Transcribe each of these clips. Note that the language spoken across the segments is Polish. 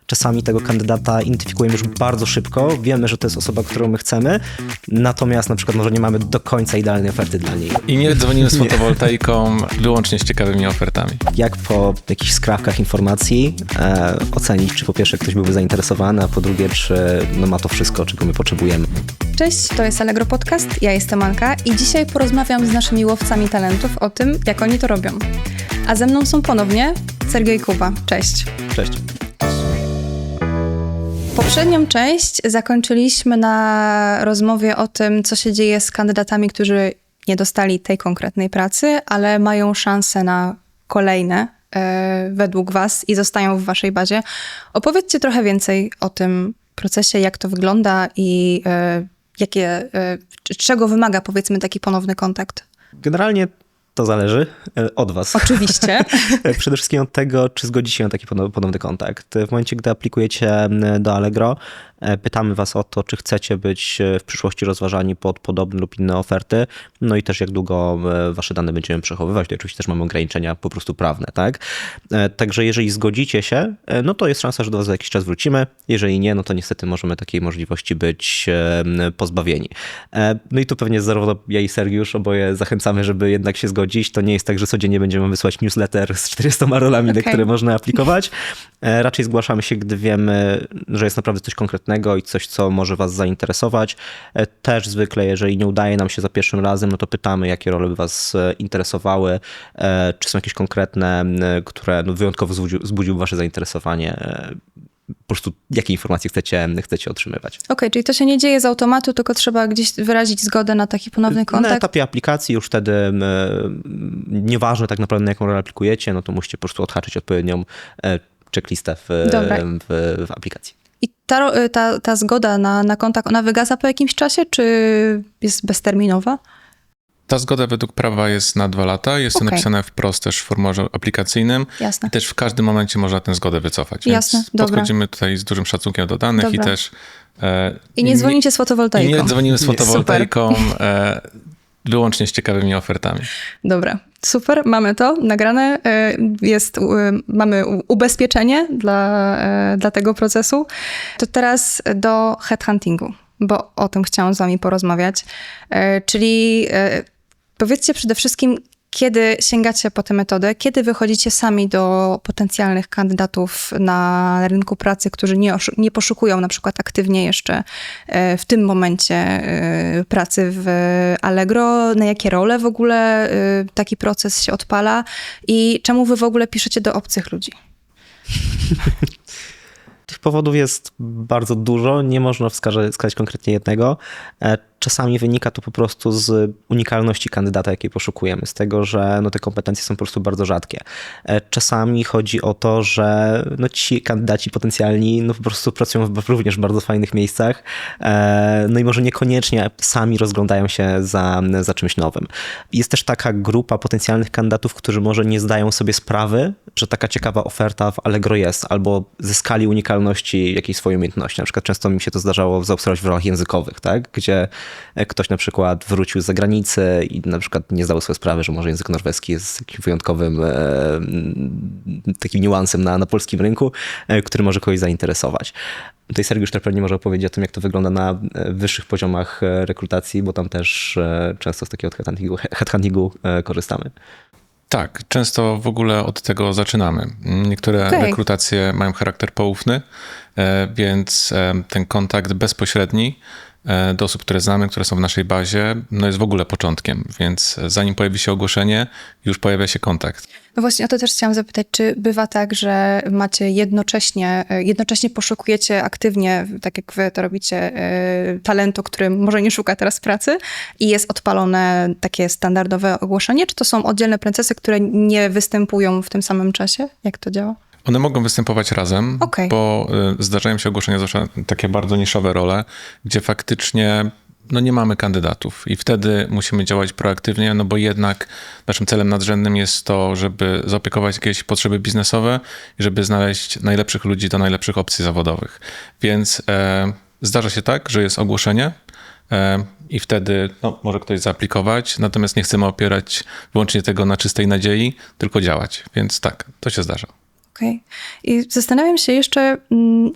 czasami tego kandydata identyfikujemy już bardzo szybko, wiemy, że to jest osoba, którą my chcemy, natomiast na przykład może nie mamy do końca idealnej oferty dla niej. I nie dzwonimy z fotowoltaiką wyłącznie z ciekawymi ofertami. Jak po jakichś skrawkach informacji ocenić, czy po pierwsze ktoś byłby zainteresowany, a po drugie, czy ma to wszystko, czego my potrzebujemy. Cześć, to jest Allegro Podcast, ja jestem Anka i dzisiaj porozmawiam z naszymi łowcami talentów o tym, jak oni to robią. A ze mną są ponownie Sergiej i Kuba. Cześć. Cześć. Poprzednią część zakończyliśmy na rozmowie o tym, co się dzieje z kandydatami, którzy nie dostali tej konkretnej pracy, ale mają szansę na kolejne według was i zostają w waszej bazie. Opowiedzcie trochę więcej o tym procesie, jak to wygląda i czego wymaga, powiedzmy, taki ponowny kontakt. Generalnie to zależy od was. Oczywiście. Przede wszystkim od tego, czy zgodzicie się na taki ponowny kontakt. W momencie, gdy aplikujecie do Allegro, pytamy was o to, czy chcecie być w przyszłości rozważani pod podobne lub inne oferty, no i też jak długo wasze dane będziemy przechowywać. To oczywiście też mamy ograniczenia po prostu prawne, tak? Także jeżeli zgodzicie się, no to jest szansa, że do was za jakiś czas wrócimy. Jeżeli nie, no to niestety możemy takiej możliwości być pozbawieni. No i tu pewnie zarówno ja i Sergiusz oboje zachęcamy, żeby jednak się zgodzić. To nie jest tak, że codziennie będziemy wysłać newsletter z 400 rolami, na które można aplikować. Raczej zgłaszamy się, gdy wiemy, że jest naprawdę coś konkretnego i coś, co może was zainteresować. Też zwykle, jeżeli nie udaje nam się za pierwszym razem, no to pytamy, jakie role by was interesowały, czy są jakieś konkretne, które wyjątkowo wzbudziły wasze zainteresowanie. Po prostu jakie informacje chcecie otrzymywać. Okej, czyli to się nie dzieje z automatu, tylko trzeba gdzieś wyrazić zgodę na taki ponowny kontakt? Na etapie aplikacji już wtedy, nieważne tak naprawdę na jaką rolę aplikujecie, no to musicie po prostu odhaczyć odpowiednią checklistę w aplikacji. I ta zgoda na kontakt, ona wygasa po jakimś czasie, czy jest bezterminowa? Ta zgoda według prawa jest na 2 lata. Jest to napisane wprost też w formularzu aplikacyjnym. Jasne. I też w każdym momencie można tę zgodę wycofać. Jasne, Więc dobra. podchodzimy tutaj z dużym szacunkiem do danych Dobra. i też... I nie dzwonicie z fotowoltaiką. I nie dzwonimy z fotowoltaiką wyłącznie z ciekawymi ofertami. Dobra, super, mamy to nagrane. Mamy ubezpieczenie dla tego procesu. To teraz do headhuntingu, bo o tym chciałam z wami porozmawiać. Czyli powiedzcie przede wszystkim, kiedy sięgacie po tę metodę, kiedy wychodzicie sami do potencjalnych kandydatów na rynku pracy, którzy nie poszukują na przykład aktywnie jeszcze w tym momencie pracy w Allegro, na jakie role w ogóle taki proces się odpala i czemu wy w ogóle piszecie do obcych ludzi? Tych powodów jest bardzo dużo, nie można wskazać konkretnie jednego. Czasami wynika to po prostu z unikalności kandydata, jakiej poszukujemy, z tego, że te kompetencje są po prostu bardzo rzadkie. Czasami chodzi o to, że ci kandydaci potencjalni po prostu pracują również w bardzo fajnych miejscach, no i może niekoniecznie sami rozglądają się za czymś nowym. Jest też taka grupa potencjalnych kandydatów, którzy może nie zdają sobie sprawy, że taka ciekawa oferta w Allegro jest, albo zyskali unikalności jakiejś swojej umiejętności. Na przykład często mi się to zdarzało zaobserwować w rolach językowych, tak? Gdzie ktoś na przykład wrócił z zagranicy i na przykład nie zdał sobie sprawy, że może język norweski jest jakimś wyjątkowym takim niuansem na polskim rynku, który może kogoś zainteresować. Tutaj Sergiusz też pewnie może opowiedzieć o tym, jak to wygląda na wyższych poziomach rekrutacji, bo tam też często z takiego headhuntingu korzystamy. Tak, często w ogóle od tego zaczynamy. Niektóre rekrutacje mają charakter poufny, więc ten kontakt bezpośredni do osób, które znamy, które są w naszej bazie, jest w ogóle początkiem, więc zanim pojawi się ogłoszenie, już pojawia się kontakt. No właśnie o to też chciałam zapytać, czy bywa tak, że macie jednocześnie poszukujecie aktywnie, tak jak wy to robicie, talentu, który może nie szuka teraz pracy i jest odpalone takie standardowe ogłoszenie, czy to są oddzielne procesy, które nie występują w tym samym czasie? Jak to działa? One mogą występować razem, bo zdarzają się ogłoszenia, zwłaszcza takie bardzo niszowe role, gdzie faktycznie nie mamy kandydatów i wtedy musimy działać proaktywnie, bo jednak naszym celem nadrzędnym jest to, żeby zaopiekować jakieś potrzeby biznesowe i żeby znaleźć najlepszych ludzi do najlepszych opcji zawodowych. Więc zdarza się tak, że jest ogłoszenie i wtedy może ktoś zaaplikować, natomiast nie chcemy opierać wyłącznie tego na czystej nadziei, tylko działać. Więc tak, to się zdarza. Okej. I zastanawiam się jeszcze,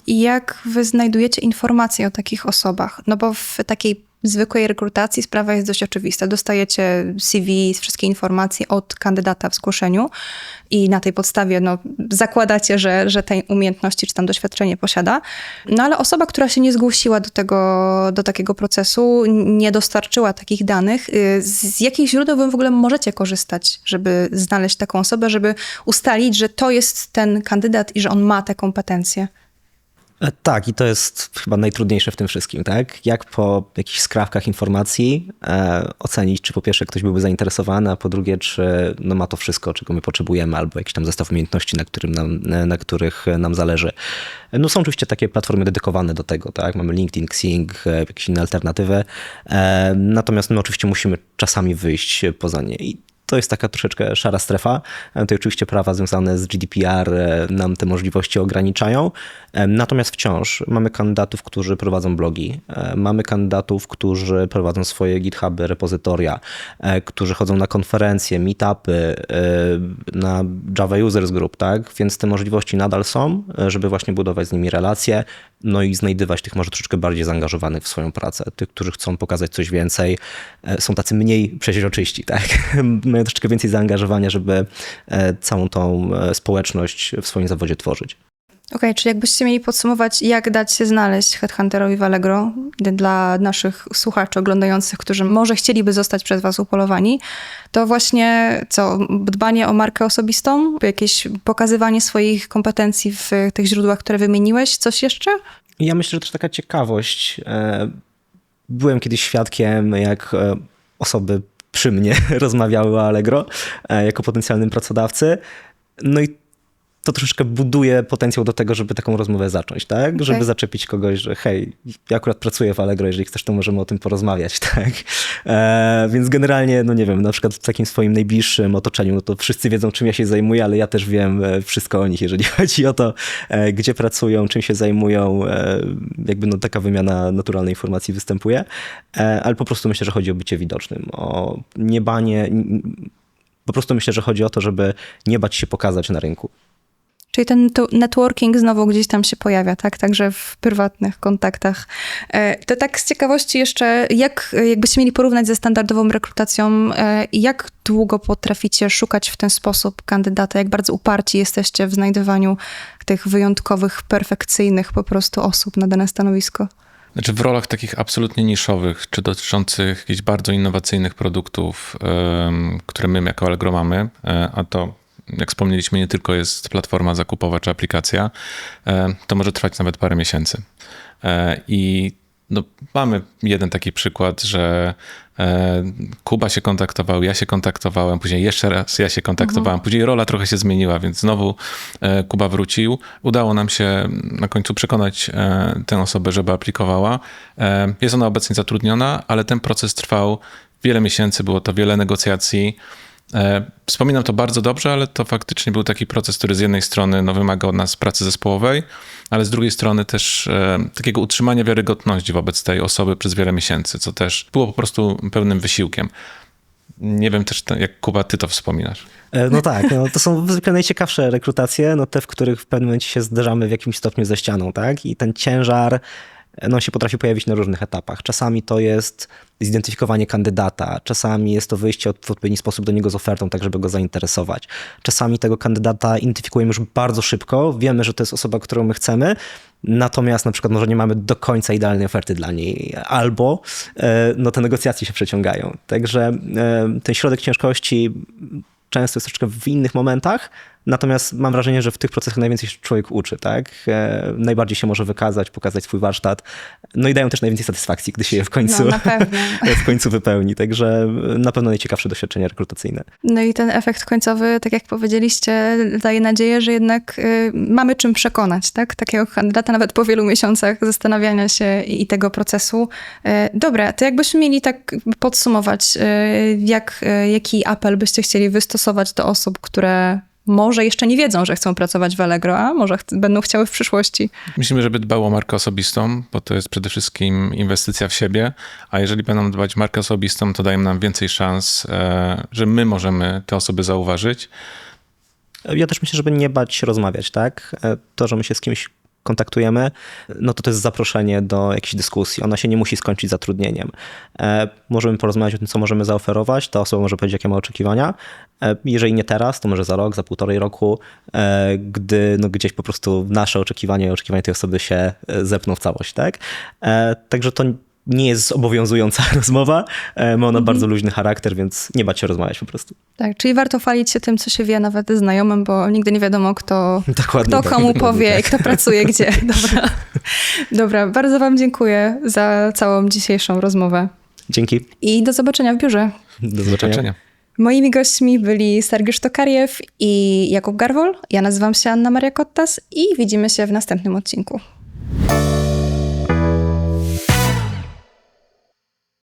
jak wy znajdujecie informacje o takich osobach, no bo w takiej zwykłej rekrutacji sprawa jest dość oczywista. Dostajecie CV, wszystkie informacje od kandydata w zgłoszeniu i na tej podstawie zakładacie, że tej umiejętności czy tam doświadczenie posiada. No ale osoba, która się nie zgłosiła do takiego procesu, nie dostarczyła takich danych, z jakich źródeł wy w ogóle możecie korzystać, żeby znaleźć taką osobę, żeby ustalić, że to jest ten kandydat i że on ma te kompetencje? Tak, i to jest chyba najtrudniejsze w tym wszystkim, tak? Jak po jakichś skrawkach informacji ocenić, czy po pierwsze ktoś byłby zainteresowany, a po drugie, czy ma to wszystko, czego my potrzebujemy, albo jakiś tam zestaw umiejętności, na których nam zależy. Są oczywiście takie platformy dedykowane do tego, tak? Mamy LinkedIn, Xing, jakieś inne alternatywy, natomiast my oczywiście musimy czasami wyjść poza nie. I to jest taka troszeczkę szara strefa. Tutaj oczywiście prawa związane z GDPR nam te możliwości ograniczają. Natomiast wciąż mamy kandydatów, którzy prowadzą blogi. Mamy kandydatów, którzy prowadzą swoje GitHuby, repozytoria, którzy chodzą na konferencje, meetupy, na Java Users Group, tak? Więc te możliwości nadal są, żeby właśnie budować z nimi relacje, no i znajdywać tych może troszeczkę bardziej zaangażowanych w swoją pracę. Tych, którzy chcą pokazać coś więcej, są tacy mniej przeźroczyści, tak? Mają troszeczkę więcej zaangażowania, żeby całą tą społeczność w swoim zawodzie tworzyć. Okej, czyli jakbyście mieli podsumować, jak dać się znaleźć headhunterowi w Allegro dla naszych słuchaczy oglądających, którzy może chcieliby zostać przez was upolowani, to właśnie dbanie o markę osobistą, jakieś pokazywanie swoich kompetencji w tych źródłach, które wymieniłeś, coś jeszcze? Ja myślę, że też taka ciekawość. Byłem kiedyś świadkiem, jak osoby przy mnie rozmawiały o Allegro jako potencjalnym pracodawcy. No i to troszeczkę buduje potencjał do tego, żeby taką rozmowę zacząć, tak? Okay. Żeby zaczepić kogoś, że hej, ja akurat pracuję w Allegro, jeżeli chcesz, to możemy o tym porozmawiać, tak? Więc generalnie, nie wiem, na przykład w takim swoim najbliższym otoczeniu, to wszyscy wiedzą, czym ja się zajmuję, ale ja też wiem wszystko o nich, jeżeli chodzi o to, gdzie pracują, czym się zajmują, taka wymiana naturalnej informacji występuje, ale po prostu myślę, że chodzi o bycie widocznym, o niebanie, po prostu myślę, że chodzi o to, żeby nie bać się pokazać na rynku. Czyli ten networking znowu gdzieś tam się pojawia, tak? Także w prywatnych kontaktach. To tak z ciekawości jeszcze, jakbyście mieli porównać ze standardową rekrutacją, jak długo potraficie szukać w ten sposób kandydata? Jak bardzo uparci jesteście w znajdowaniu tych wyjątkowych, perfekcyjnych po prostu osób na dane stanowisko? Znaczy w rolach takich absolutnie niszowych, czy dotyczących jakichś bardzo innowacyjnych produktów, które my jako Allegro mamy, a to jak wspomnieliśmy, nie tylko jest platforma zakupowa czy aplikacja, to może trwać nawet parę miesięcy. I mamy jeden taki przykład, że Kuba się kontaktował, ja się kontaktowałem, później jeszcze raz ja się kontaktowałem, później rola trochę się zmieniła, więc znowu Kuba wrócił. Udało nam się na końcu przekonać tę osobę, żeby aplikowała. Jest ona obecnie zatrudniona, ale ten proces trwał wiele miesięcy, było to wiele negocjacji. Wspominam to bardzo dobrze, ale to faktycznie był taki proces, który z jednej strony wymaga od nas pracy zespołowej, ale z drugiej strony też takiego utrzymania wiarygodności wobec tej osoby przez wiele miesięcy, co też było po prostu pełnym wysiłkiem. Nie wiem też, jak Kuba, ty to wspominasz. No tak, to są zwykle najciekawsze rekrutacje, te, w których w pewnym momencie się zderzamy w jakimś stopniu ze ścianą, tak? I ten ciężar się potrafi pojawić na różnych etapach. Czasami to jest zidentyfikowanie kandydata, czasami jest to wyjście w odpowiedni sposób do niego z ofertą, tak żeby go zainteresować. Czasami tego kandydata identyfikujemy już bardzo szybko, wiemy, że to jest osoba, którą my chcemy, natomiast na przykład może nie mamy do końca idealnej oferty dla niej, albo te negocjacje się przeciągają. Także ten środek ciężkości często jest troszeczkę w innych momentach, natomiast mam wrażenie, że w tych procesach najwięcej się człowiek uczy, tak? Najbardziej się może wykazać, pokazać swój warsztat. I dają też najwięcej satysfakcji, gdy się je w końcu wypełni. Także na pewno najciekawsze doświadczenie rekrutacyjne. No i ten efekt końcowy, tak jak powiedzieliście, daje nadzieję, że jednak mamy czym przekonać, tak? Takiego kandydata nawet po wielu miesiącach zastanawiania się i tego procesu. Dobra, to jakbyśmy mieli tak podsumować, jaki apel byście chcieli wystosować do osób, które może jeszcze nie wiedzą, że chcą pracować w Allegro, a może będą chciały w przyszłości. Myślimy, żeby dbało o markę osobistą, bo to jest przede wszystkim inwestycja w siebie, a jeżeli będą dbać o markę osobistą, to dają nam więcej szans, że my możemy te osoby zauważyć. Ja też myślę, żeby nie bać się rozmawiać, tak? To, że my się z kimś kontaktujemy, no to jest zaproszenie do jakiejś dyskusji. Ona się nie musi skończyć zatrudnieniem. Możemy porozmawiać o tym, co możemy zaoferować. Ta osoba może powiedzieć, jakie ma oczekiwania. Jeżeli nie teraz, to może za rok, za 1,5 roku, gdy no gdzieś po prostu nasze oczekiwania i oczekiwania tej osoby się zepną w całość, tak? Także to nie jest zobowiązująca rozmowa, ma ona bardzo luźny charakter, więc nie bać się rozmawiać po prostu. Tak, czyli warto chwalić się tym, co się wie nawet znajomym, bo nigdy nie wiadomo, kto komu powie i kto pracuje gdzie. Dobra, bardzo wam dziękuję za całą dzisiejszą rozmowę. Dzięki. I do zobaczenia w biurze. Do zobaczenia. Moimi gośćmi byli Sergiusz Tokariew i Jakub Garwol. Ja nazywam się Anna Maria Kottas i widzimy się w następnym odcinku.